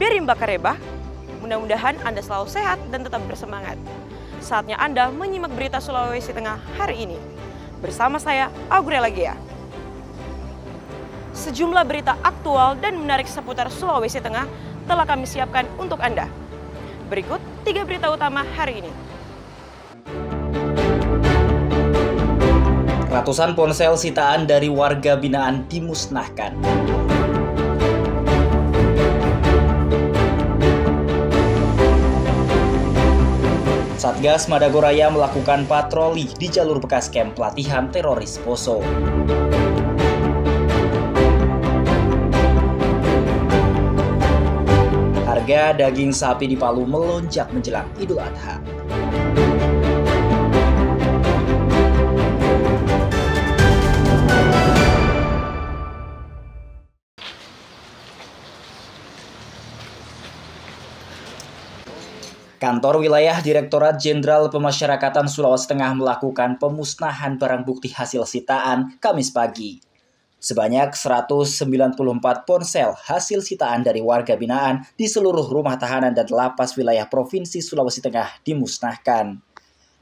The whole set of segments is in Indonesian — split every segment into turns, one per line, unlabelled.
Berimba Kareba, mudah-mudahan Anda selalu sehat dan tetap bersemangat. Saatnya Anda menyimak berita Sulawesi Tengah hari ini. Bersama saya, Aurela Gia. Sejumlah berita aktual dan menarik seputar Sulawesi Tengah telah kami siapkan untuk Anda. Berikut 3 berita utama hari ini.
Ratusan ponsel sitaan dari warga binaan dimusnahkan. Satgas Madagoraya melakukan patroli di jalur bekas kamp pelatihan teroris Poso. Harga daging sapi di Palu melonjak menjelang Idul Adha. Kantor Wilayah Direktorat Jenderal Pemasyarakatan Sulawesi Tengah melakukan pemusnahan barang bukti hasil sitaan Kamis pagi. Sebanyak 194 ponsel hasil sitaan dari warga binaan di seluruh rumah tahanan dan lapas wilayah Provinsi Sulawesi Tengah dimusnahkan.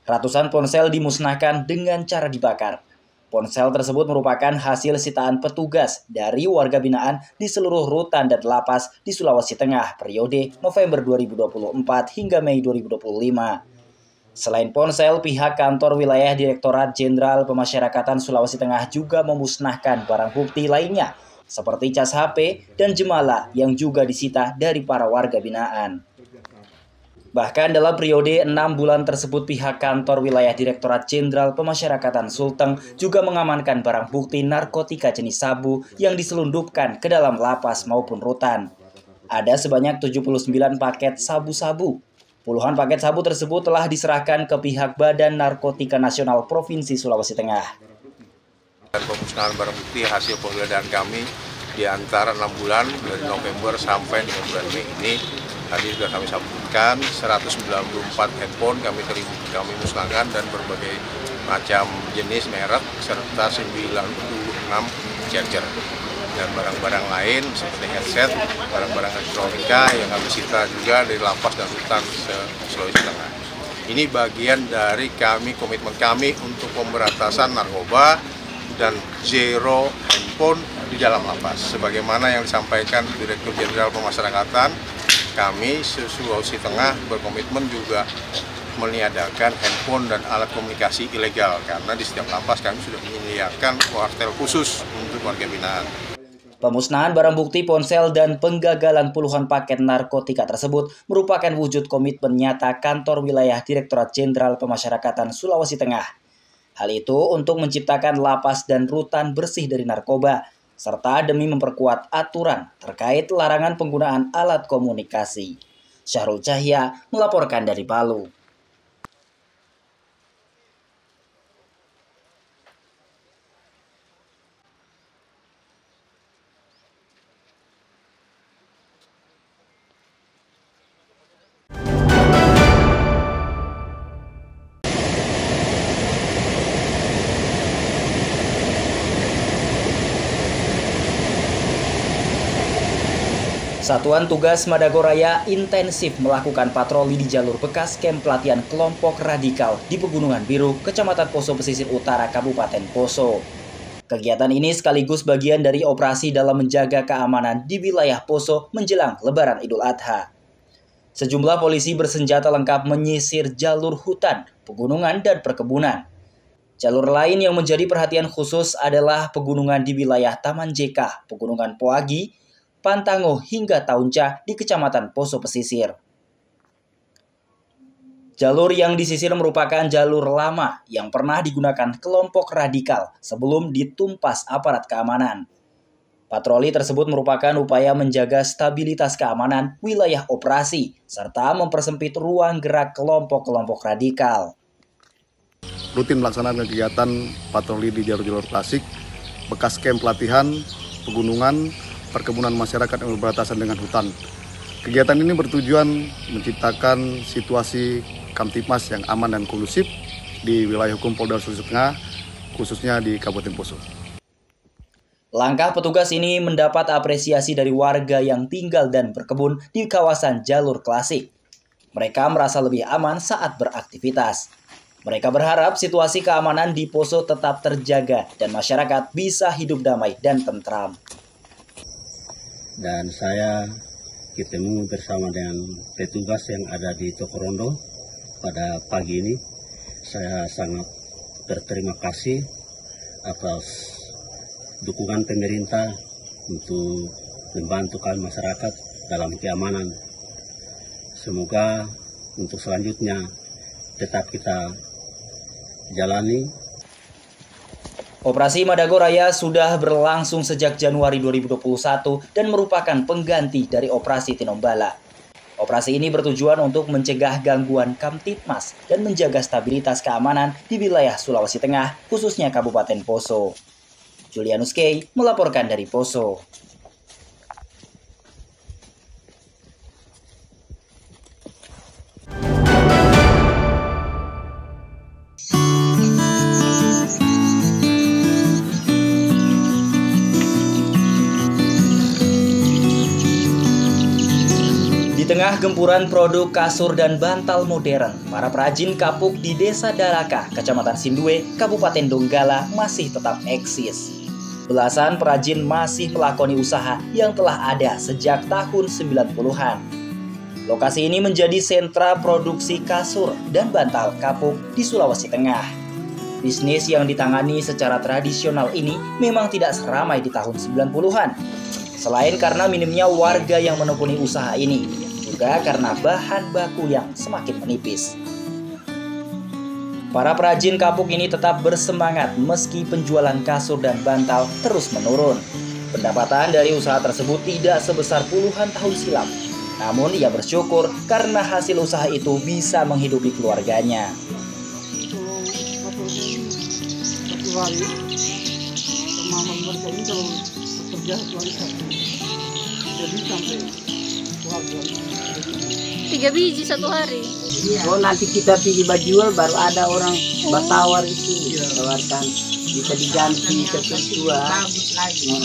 Ratusan ponsel dimusnahkan dengan cara dibakar. Ponsel tersebut merupakan hasil sitaan petugas dari warga binaan di seluruh rutan dan lapas di Sulawesi Tengah periode November 2024 hingga Mei 2025. Selain ponsel, pihak Kantor Wilayah Direktorat Jenderal Pemasyarakatan Sulawesi Tengah juga memusnahkan barang bukti lainnya seperti cas HP dan jemala yang juga disita dari para warga binaan. Bahkan dalam periode 6 bulan tersebut, pihak Kantor Wilayah Direktorat Jenderal Pemasyarakatan Sulteng juga mengamankan barang bukti narkotika jenis sabu yang diselundupkan ke dalam lapas maupun rutan. Ada sebanyak 79 paket sabu-sabu. Puluhan paket sabu tersebut telah diserahkan ke pihak Badan Narkotika Nasional Provinsi Sulawesi Tengah.
Pemusnahan barang bukti hasil penggeledahan kami di antara 6 bulan dari November sampai dengan bulan Mei ini. Tadi sudah kami sampaikan 194 handphone kami musnahkan dan berbagai macam jenis merek serta 96 charger dan barang-barang lain seperti headset, barang-barang elektronika yang kami sita juga dari lapas dan rutan Sulawesi Tengah. Ini bagian dari komitmen kami untuk pemberantasan narkoba dan zero handphone di dalam lapas. Sebagaimana yang disampaikan Direktur Jenderal Pemasyarakatan, kami Sulawesi Tengah berkomitmen juga meniadakan handphone dan alat komunikasi ilegal karena di setiap lapas kami sudah menyediakan kuartel khusus untuk warga binaan.
Pemusnahan barang bukti ponsel dan penggagalan puluhan paket narkotika tersebut merupakan wujud komitmen nyata Kantor Wilayah Direktorat Jenderal Pemasyarakatan Sulawesi Tengah. Hal itu untuk menciptakan lapas dan rutan bersih dari narkoba, serta demi memperkuat aturan terkait larangan penggunaan alat komunikasi. Syahrul Cahya melaporkan dari Palu. Satuan Tugas Madagoraya intensif melakukan patroli di jalur bekas kamp pelatihan kelompok radikal di Pegunungan Biru, Kecamatan Poso Pesisir Utara, Kabupaten Poso. Kegiatan ini sekaligus bagian dari operasi dalam menjaga keamanan di wilayah Poso menjelang Lebaran Idul Adha. Sejumlah polisi bersenjata lengkap menyisir jalur hutan, pegunungan, dan perkebunan. Jalur lain yang menjadi perhatian khusus adalah pegunungan di wilayah Taman JK, Pegunungan Poagi, Pantango hingga Taunca di Kecamatan Poso Pesisir. Jalur yang disisir merupakan jalur lama yang pernah digunakan kelompok radikal sebelum ditumpas aparat keamanan. Patroli tersebut merupakan upaya menjaga stabilitas keamanan wilayah operasi serta mempersempit ruang gerak kelompok-kelompok radikal.
Rutin melaksanakan kegiatan patroli di jalur-jalur klasik, bekas kamp pelatihan, pegunungan, perkebunan masyarakat yang berbatasan dengan hutan. Kegiatan ini bertujuan menciptakan situasi Kamtipmas yang aman dan kondusif di wilayah hukum Polda Sulawesi Tengah, khususnya di Kabupaten Poso.
Langkah petugas ini mendapat apresiasi dari warga yang tinggal dan berkebun di kawasan jalur klasik. Mereka merasa lebih aman saat beraktivitas. Mereka berharap situasi keamanan di Poso tetap terjaga dan masyarakat bisa hidup damai dan tentram.
Dan saya ketemu bersama dengan petugas yang ada di Toko Rondo pada pagi ini. Saya sangat berterima kasih atas dukungan pemerintah untuk membantukan masyarakat dalam keamanan. Semoga untuk selanjutnya tetap kita jalani.
Operasi Madago Raya sudah berlangsung sejak Januari 2021 dan merupakan pengganti dari Operasi Tinombala. Operasi ini bertujuan untuk mencegah gangguan Kamtibmas dan menjaga stabilitas keamanan di wilayah Sulawesi Tengah, khususnya Kabupaten Poso. Julianus Kay melaporkan dari Poso. Di tengah gempuran produk kasur dan bantal modern, para perajin kapuk di Desa Dalaka, Kecamatan Sindue, Kabupaten Donggala masih tetap eksis. Belasan perajin masih melakoni usaha yang telah ada sejak tahun 90-an. Lokasi ini menjadi sentra produksi kasur dan bantal kapuk di Sulawesi Tengah. Bisnis yang ditangani secara tradisional ini memang tidak seramai di tahun 90-an. Selain karena minimnya warga yang menekuni usaha ini, juga karena bahan baku yang semakin menipis. Para perajin kapuk ini tetap bersemangat meski penjualan kasur dan bantal terus menurun. Pendapatan dari usaha tersebut tidak sebesar puluhan tahun silam. Namun ia bersyukur karena hasil usaha itu bisa menghidupi keluarganya.
Satu hari, pemahaman mereka ini kalau bekerja hari satu, jadi sampai keluarga.
3 biji satu hari.
Oh, nanti kita pergi jual baru ada orang bertawar itu, tawarkan bisa diganti sesuatu. Bagus lagi.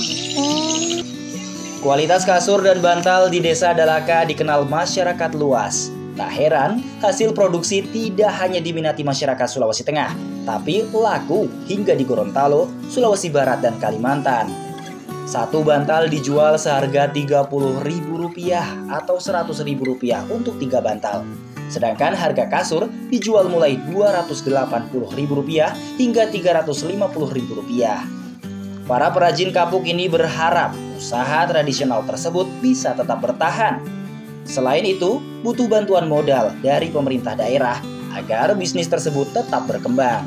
Kualitas kasur dan bantal di Desa Dalaka dikenal masyarakat luas. Tak heran, hasil produksi tidak hanya diminati masyarakat Sulawesi Tengah, tapi laku hingga di Gorontalo, Sulawesi Barat, dan Kalimantan. Satu bantal dijual seharga Rp30.000 atau Rp100.000 untuk 3 bantal. Sedangkan harga kasur dijual mulai Rp280.000 hingga Rp350.000. Para perajin kapuk ini berharap usaha tradisional tersebut bisa tetap bertahan. Selain itu, butuh bantuan modal dari pemerintah daerah agar bisnis tersebut tetap berkembang.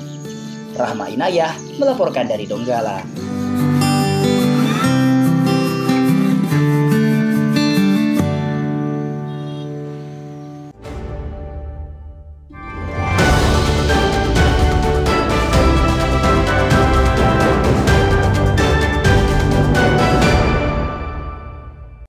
Rahma Inayah melaporkan dari Donggala.